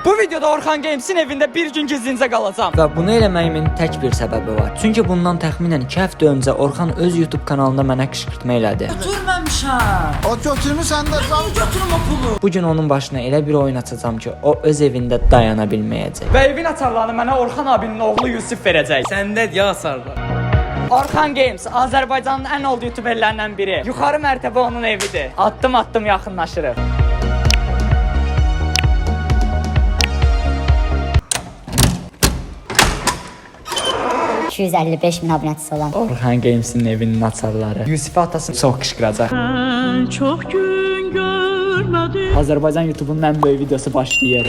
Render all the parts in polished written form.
Bu videoda Orxan Games'in evində bir gün gizlincə qalacağam. Və bunu eləməyimin tək bir səbəbi var. Çünki bundan təxminən 2 həftə öncə Orxan öz YouTube kanalında mənə qışqırtma elədi. Götürməmişəm. O götürmüsən də Mən götürüm o pulu. Bu gün onun başına elə bir oyun açacağam ki, o öz evində dayana bilməyəcək. Və evin açarlarını mənə Orxan abinin oğlu Yusuf verəcək. Səndə ya sarlar. Orxan Games Azərbaycanın ən oldu youtuberlərindən biri. Yuxarı mərtəbə onun evidir. Addım-addım yaxınlaşırıq. ...255.000 abunəçisi olan Orxan Games'in evinin açarları. Yusuf atasını çox qışqıracaq. Çox gün görmədim. Azərbaycan YouTube'un ən böyük videosu başlayır.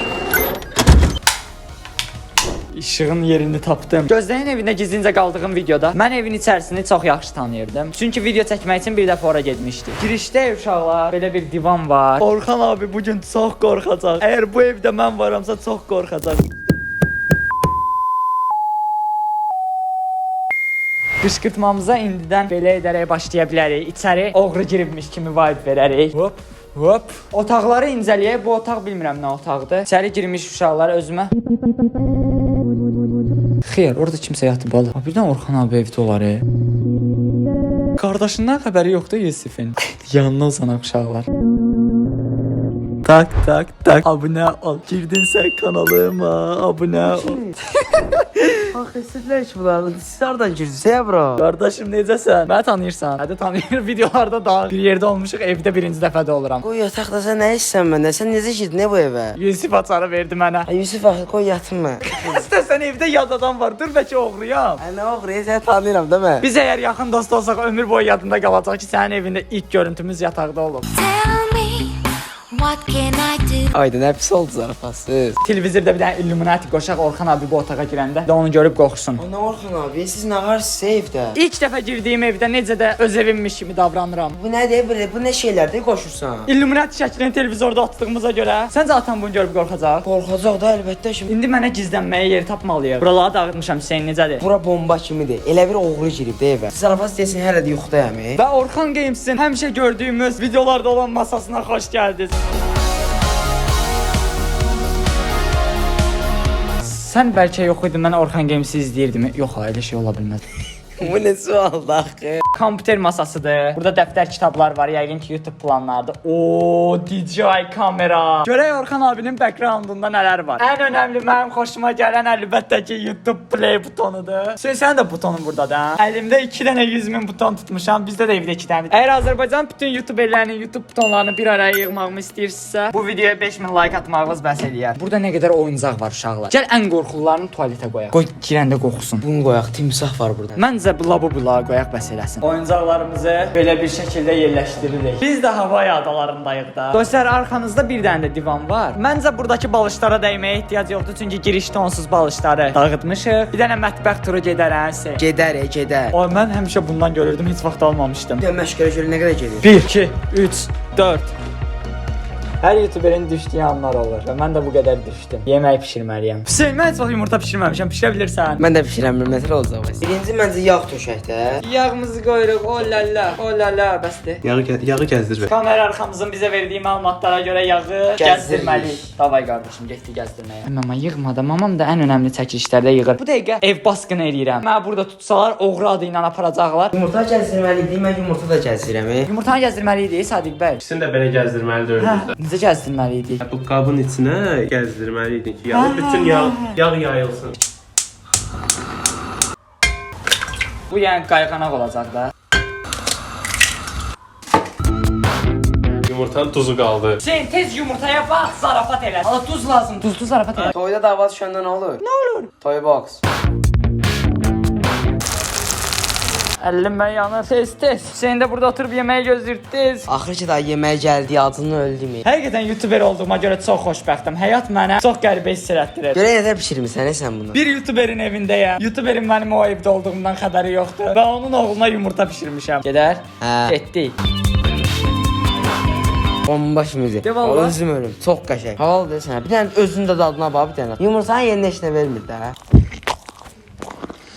İşığın yerini tapdım. Gözləyin evində gizlincə qaldığım videoda mən evin içərisini çox yaxşı tanıyırdım. Çünki video çəkmək üçün bir dəfə ora getmişdik. Girişdə uşaqlar, belə bir divan var. Orxan abi bu gün çox qorxacaq. Əgər bu evdə mən varamsa çox qorxacaq. Qışqırtmamıza indidən belə edərək başlaya bilərik. İçəri oğru giribmiş kimi vibe verərik. Hop, hop. Otaqları incələyək. Bu otaq bilmirəm nə otaqdır. İçəri girmiş uşaqlar özümə. Xeyr, orada kimsə yatıb bala. Birdən Orxan abi evdə olar. Qardaşından xəbəri yoxdur Yusifin. Yanına uzanaq uşaqlar. Tak tak tak. Abunə ol. Girdinsə kanalıma abunə ol. Axı ki bunlar. Siz hardan girdiniz ya bro? Qardaşım necəsən? Məni tanıyırsan? Hədə tanıyır. Videolarda daha bir yerdə olmuşuq. Evdə birinci dəfədə oluram. Qoy yataqda sən nə istəyirsən məndən? Sən necə girdin bu evə? Yusif açarı verdi mənə. Yusuf axı qoy yatım mən. İstəsən evdə yad adam var. Dur bəlkə oğruyam. Nə oğru, sən tanıyıram da mən. Biz əgər yaxın dost olsaq ömür boyu yadında qalacaq ki, sənin evində ilk görüntümüz yataqda olub. Tell me, what can I do? Ayda nə pis oldu zarafasız. Televizorda bir dənə Illuminati qoşaq Orxan abi bu otağa girəndə də onu görüb qorxsun. Ana Orxan abi, siz nə varsınız evdə? İlk dəfə girdiyim evdə necə də öz evimmiş kimi davranıram. Bu nədir belə? Bu nə şeylərdir qoşursan? Illuminati şəklini televizorda atdığımıza görə səncə atan bunu görüb qorxacaq? Qorxacaq da əlbəttə şimdi. İndi mənə gizlənməyə yer tapmalıyıq. Buraları dağıtmışam Hüseyn necədir? Bura bomba kimidir. Elə bir oğru girib də evə. Zarafas desin hələ də yuxudayam. Və Orxan Games'in həmişə gördüyümüz videolarda olan masasına xoş gəldiniz. Sən bəlkə yox idin, mən Orxan Games'i izləyirdim. Yox, elə şey ola bilməz. Bu nə sualdır axı? Kompüter masasıdır. Burada dəftər kitablar var, yəqin ki YouTube planlardır. Oo, DJI kamera. Görək Orxan abinin backgroundunda nələr var. Ən önəmli mənim xoşuma gələn əlbəttə ki YouTube play butonudur. Sənin də butonun burdadır, hə? Əlimdə 2 dənə 100.000 buton tutmuşam. Bizdə də evdə 2 dənə. Əgər Azərbaycan bütün YouTuberlərinin YouTube butonlarını bir araya yığmağımı istəyirsinizsə, bu videoya 5000 like atmağınız bəs eləyər. Burada nə qədər oyuncaq var uşaqlar. Gəl ən qorxulularını tualetə qoyaq. Qoy girəndə qorxsun. Bunu qoyaq, timsah var burada. Məncə bula qoyaq bəs eləsin. Oyuncaqlarımızı belə bir şəkildə yerləşdiririk. Biz də Havay adalarındayıq da. Dostlar, arxanızda bir dənə də divan var. Məncə buradakı balışlara dəyməyə ehtiyac yoxdur, çünki girişdə onsuz balışları dağıtmışıq. Bir dənə mətbəx turu gedərənsə. Gedər. O mən həmişə bundan görürdüm, heç vaxt almamışdım. Bir məşqələ görə nə qədər gedir? 1 2 3 4. Hər YouTuberin düşdüyü anlar olur və mən də bu qədər düşdüm. Yemək bişirməliyəm. Hüseyn, mən heç vaxt yumurta bişirməmişəm. Bişirə bilirsən? Mən də bişirəm, bir məsələ olacaq. Birinci məncə yağ töşək də. Yağımızı qoyuruq. O la la, bəsdir. Yağı gəzdir. Kamera arxamızın bizə verdiyi məlumatlara görə yağı gəzdirməliyik. Davay qardaşım, getdik gəzdirməyə. Mama yığmadı. Mamam da ən önəmli çəkilişlərdə yığır. Bu dəqiqə ev basqını eləyirəm. Mənə burada tutsalar, oğru adı ilə aparacaqlar. Yumurta gəzdirməliydik, mən yumurta da gəzdirirəm. Yumurtanı gəzdirməli idi Sadiq bəy. İkisini də belə gəzdirməlidir özünüzdə. Necə gəzdirməli idi? Bu qabın içinə gəzdirməliydin ki, bütün yağ yayılsın. Bu yəni qayğanaq olacaq da. Yumurtanın tuzu qaldı. Hüseyn, tez yumurtaya bax, zarafat elə. Ala tuz lazım, tuzlu zarafat elə. Toyda dava düşəndə nə olur? Nə olur? Toy box. Əlim mən yanır. Tez. Hüseyn də burada oturub yeməyi gözləyir. Tez. Axır ki daha yeməyə gəldi, adını öldüm. Həqiqətən YouTuber olduğuma görə çox xoşbəxtəm. Həyat mənə çox qəribə hiss elətdirir. Görə nədə bişirmisən sən bunu? Bir YouTuberin evindəyəm. YouTuberin mənim o evdə olduğumdan xəbəri yoxdur. Və onun oğluna yumurta bişirmişəm. Gedər? Hə. Getdik. Bomba kimidir. De vallahi. Özüm ölüm. Çox qəşəng. Havalıdır sənə. Bir dənə özünün də dadına bax bir dənə. Yumurtanın yerinə heç nə vermir də.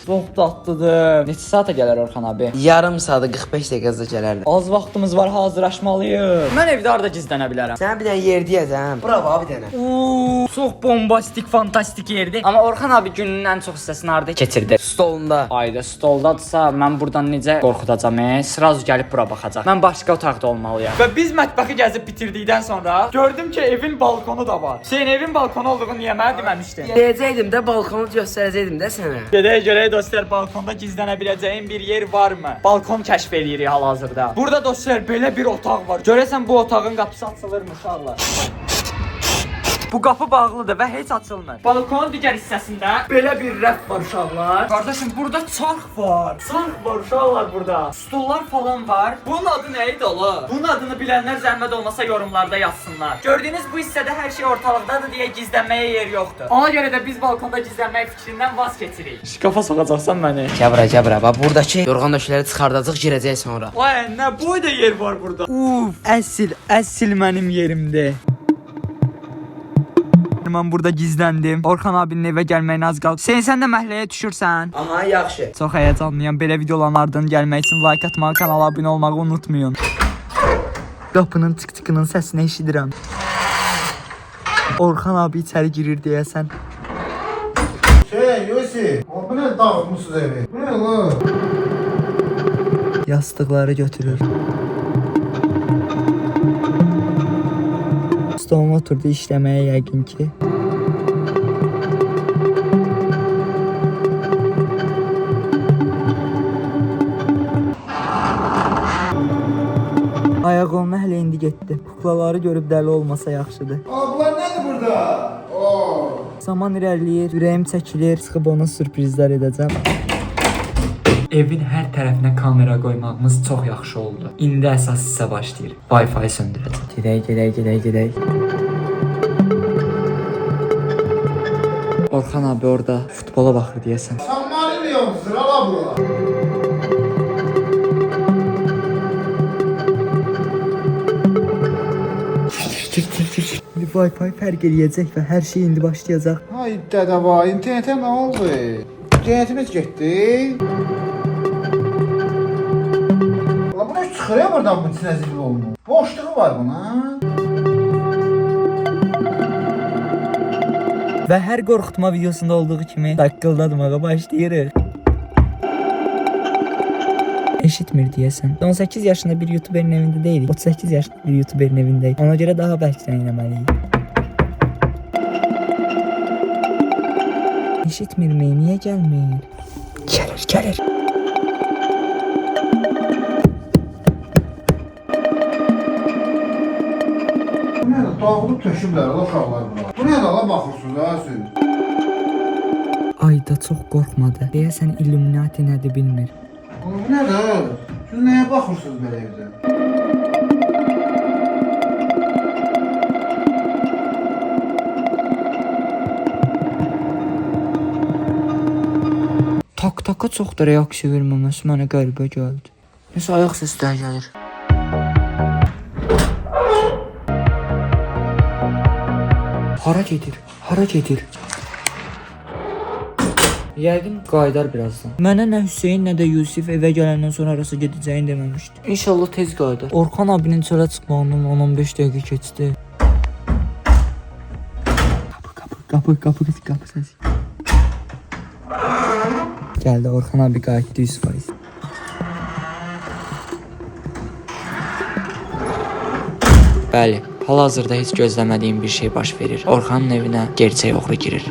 Çox dadlıdır. Neçə saata gələr Orxan abi? Yarım saat 45 dəqiqədə gələrdi. Az vaxtımız var, hazırlaşmalıyıq. Mən evdə harda gizlənə bilərəm? Sənə bir dənə yer deyəcəm. Bura bax bir dənə. Oo, çox bombastik, fantastik yerdir. Amma Orxan abi günün ən çox hissəsini harda keçirdi? Stolunda. Ayda stoldadsa mən buradan necə qorxudacam? Sırazu gəlib bura baxacaq. Mən başqa otaqda olmalıyam. Və biz mətbəxi gəzib bitirdikdən sonra gördüm ki, evin balkonu da var. Senin evin balkonu olduğunu niyə mənə deməmişdin? Deyəcəkdim də balkonu göstərəcəkdim də sənə. Gedək görək dostlar, balkonda gizlənə biləcəyim bir yer varmı? Balkon kəşf eləyirik hal-hazırda. Burada dostlar belə bir otaq var. Görəsən bu otağın qapısı açılırmı uşaqlar? Bu qapı bağlıdır və heç açılmır. Balkonun digər hissəsində belə bir rəf var uşaqlar. Qardaşım, burada çarx var. Çarx var uşaqlar burada. Stullar falan var. Bunun adı nə idi ola? Bunun adını bilənlər zəhmət olmasa yorumlarda yazsınlar. Gördüyünüz bu hissədə hər şey ortalıqdadır deyə gizlənməyə yer yoxdur. Ona görə də biz balkonda gizlənmək fikrindən vaz keçirik. Şkafa soxacaqsan məni. Gəbra. Bax buradakı yorğan döşləri çıxardacaq, girəcək sonra. Vay, nə boyda yer var burada. Uf, əsl mənim yerimdir. Mən burada gizləndim. Orxan abinin evə gəlməyinə az qaldı. Sən də məhəlləyə düşürsən. Aha, yaxşı. Çox həyəcanlıyam. Belə videoların ardından gəlmək üçün like atmağı, kanala abunə olmağı unutmayın. Qapının tık-tıkının səsini eşidirəm. Orxan abi içəri girir deyəsən. Yusif, bu ne dağıtmışsınız evi? Bu ne lan? Yastıqları götürür. Stoluna oturdu işləməyə yəqin ki. Ayağına hələ indi getdi. Kuklaları görüb dəli olmasa yaxşıdır. Bunlar nedir burada? Zaman irəliləyir, ürəyim çəkilir, çıxıb ona sürprizlər edəcəm. Evin hər tərəfinə kamera qoymağımız çox yaxşı oldu. İndi əsas hissə başlayır. Wi-Fi söndürəcəm. Gedək. Orxan abi orada futbola baxır deyəsən. Sen Marillion sırala burada. Wi-Fi fərq eləyəcək və hər şey indi başlayacaq. Ay dədə vay, internete ne oldu? İnternetimiz gitti. Ulan bu ne çıxır ya buradan bu içine zil olmuş? Boşluğu var buna. Və hər qorxutma videosunda olduğu kimi daqqıldadmağa başlayırıq. Eşitmir deyəsən. 18 yaşında bir YouTuberin evində deyilik. 38 yaşında bir YouTuberin evindəyik. Ona görə daha bəlkə eləməliyik. Eşitmirmi? Niyə gəlmir? Gəlir. Bu ne de dağılıp töşüblər o uşaqlar buna. Bu ne de la baxırsınız ha siz? Ayda çox qorxmadı. Deyəsən Illuminati nədir bilmir. Oğlum bu ne de? Siz neye baxırsınız belə evdə? Tak-taka çox da reaksiya verməməsi mənə qəribə gəldi. Nəsə ayaq səsləri gəlir. Hara gedir? Yəqin qayıdar birazdan. Mənə nə Hüseyn, nə də Yusif evə gələndən sonra arası gedəcəyini deməmişdi. İnşallah tez qayıdar. Orxan abinin çölə çıxmağından 10-15 dəqiqə keçdi. Qapı səsi. Gəldi, Orxan abi qayıtdı 100%. Bəli, hal-hazırda heç gözləmədiyim bir şey baş verir. Orxanın evinə gerçək oğru girir.